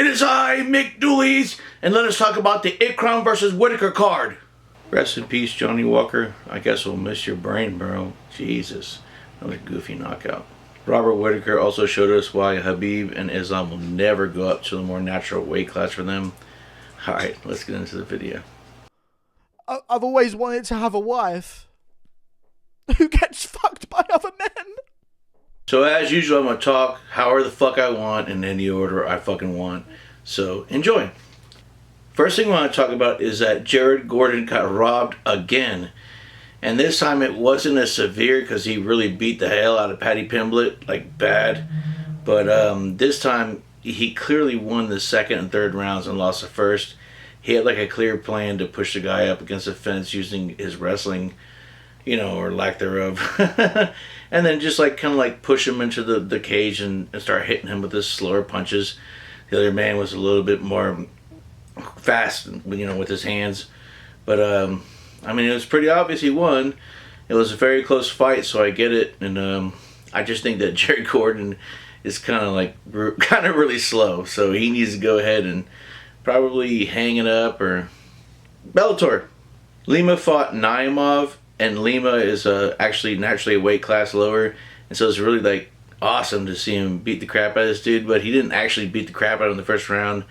It is I, Mick Dooley's, and let us talk about the Aliskerov versus Whitaker card. Rest in peace, Johnny Walker. I guess we'll miss your brain, bro. Jesus. Another goofy knockout. Robert Whitaker also showed us why Khabib and Islam will never go up to a more natural weight class for them. Alright, let's get into the video. I've always wanted to have a wife who gets fucked by other men. So as usual, I'm going to talk however the fuck I want in any order I fucking want. So enjoy. First thing I want to talk about is that Jared Gordon got robbed again. And this time it wasn't as severe because he really beat the hell out of Paddy Pimblett, like bad. But this time he clearly won the second and third rounds and lost the first. He had like a clear plan to push the guy up against the fence using his wrestling, you know, or lack thereof. And then just like kind of like push him into the cage and start hitting him with his slower punches. The other man was a little bit more fast, you know, with his hands. But I mean, it was pretty obvious he won. It was a very close fight, so I get it. And I just think that Jared Gordon is kind of really slow, so he needs to go ahead and probably hang it up. Or Bellator. Lima fought Naimov, and Lima is actually naturally a weight class lower, and so it's really like awesome to see him beat the crap out of this dude. But he didn't actually beat the crap out of him in the first round.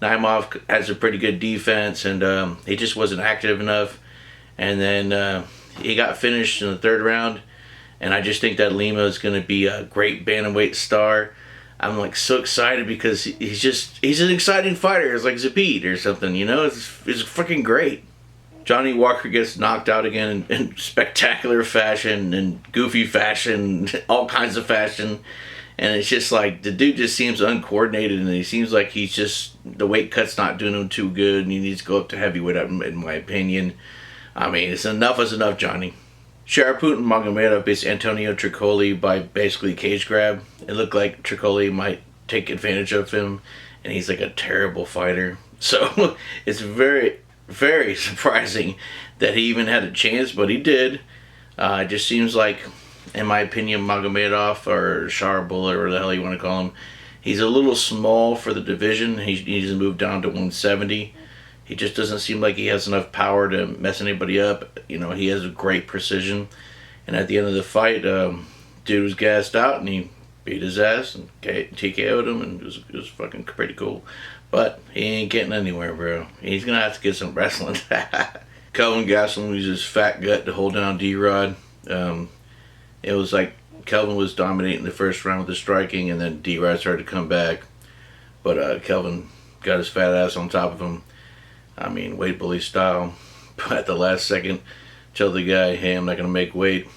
Naimov has a pretty good defense, and he just wasn't active enough. And then he got finished in the third round, and I just think that Lima is going to be a great bantamweight star. I'm like so excited because he's an exciting fighter. It's like Zapete or something, you know. It's freaking great. Johnny Walker gets knocked out again in spectacular fashion and goofy fashion, all kinds of fashion. And it's just like, the dude just seems uncoordinated, and he seems like he's just, the weight cut's not doing him too good, and he needs to go up to heavyweight, in my opinion. I mean, it's enough is enough, Johnny. Sharaput and Magomedov beats Antonio Tricoli by basically cage grab. It looked like Tricoli might take advantage of him, and he's like a terrible fighter. So it's very, very surprising that he even had a chance, but he did. It just seems like, in my opinion, Magomedov or Sharabul, or whatever the hell you want to call him, he's a little small for the division. He needs to move down to 170. He just doesn't seem like he has enough power to mess anybody up. You know, he has a great precision. And at the end of the fight, dude was gassed out, and he beat his ass and TKO'd him, and it was fucking pretty cool. But he ain't getting anywhere, bro. He's going to have to get some wrestling. Kelvin Gastelum used his fat gut to hold down D-Rod. It was like Kelvin was dominating the first round with the striking, and then D-Rod started to come back. But Kelvin got his fat ass on top of him. I mean, weight bully style. But at the last second, tell the guy, hey, I'm not going to make weight.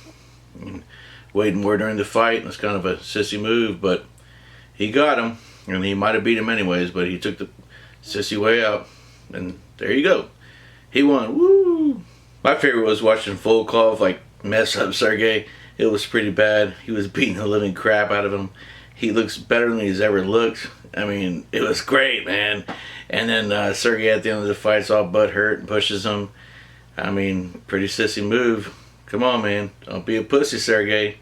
Waiting more during the fight. It's kind of a sissy move, but he got him. And he might have beat him anyways, but he took the sissy way out. And there you go. He won. Woo! My favorite was watching Volkov like mess up Sergey. It was pretty bad. He was beating the living crap out of him. He looks better than he's ever looked. I mean, it was great, man. And then Sergey at the end of the fight's all butthurt and pushes him. I mean, pretty sissy move. Come on, man. Don't be a pussy, Sergey.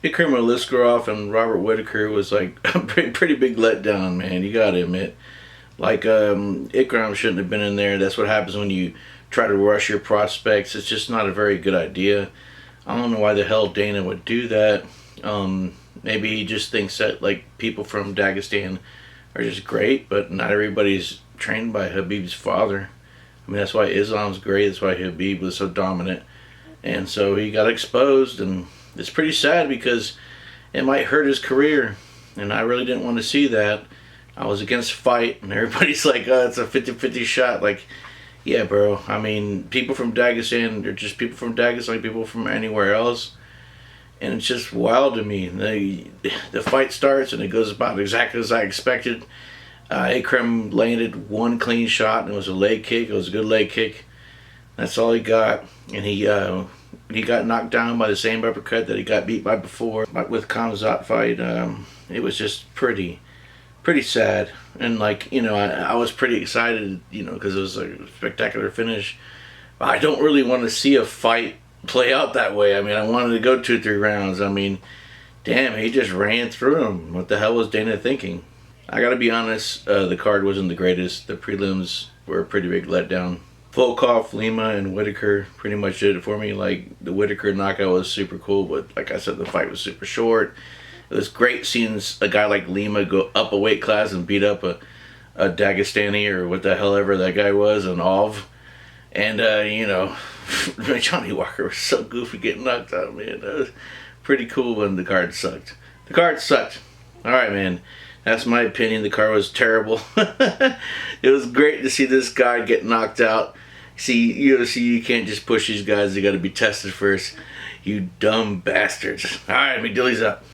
Ikram Aliskerov and Robert Whitaker was like a pretty big letdown, man. You gotta admit. Like, Ikram shouldn't have been in there. That's what happens when you try to rush your prospects. It's just not a very good idea. I don't know why the hell Dana would do that. Maybe he just thinks that like people from Dagestan are just great, but not everybody's trained by Khabib's father. I mean, that's why Islam's great. That's why Khabib was so dominant. And so he got exposed, and it's pretty sad because it might hurt his career. And I really didn't want to see that. I was against fight, and everybody's like, oh, it's a 50-50 shot. Like, yeah, bro. I mean, people from Dagestan, they're just people from Dagestan, like people from anywhere else. And it's just wild to me. The fight starts, and it goes about exactly as I expected. Ikram landed one clean shot, and it was a leg kick. It was a good leg kick. That's all he got. And he got knocked down by the same uppercut that he got beat by before. Like with Khamzat fight, it was just pretty sad. And like, you know, I was pretty excited, you know, because it was a spectacular finish. I don't really want to see a fight play out that way. I mean, I wanted to go 2-3 rounds. I mean, damn, he just ran through him. What the hell was Dana thinking? I gotta be honest, the card wasn't the greatest. The prelims were a pretty big letdown. Volkov, Lima, and Whitaker pretty much did it for me. Like, the Whitaker knockout was super cool, but like I said, the fight was super short. It was great seeing a guy like Lima go up a weight class and beat up a Dagestani or what the hell ever that guy was, an Ov. And, you know, Johnny Walker was so goofy getting knocked out, man. That was pretty cool when the card sucked. The card sucked. Alright, man. That's my opinion. The card was terrible. It was great to see this guy get knocked out. See, UFC, you can't just push these guys. They got to be tested first. You dumb bastards. Alright, McDilly's up.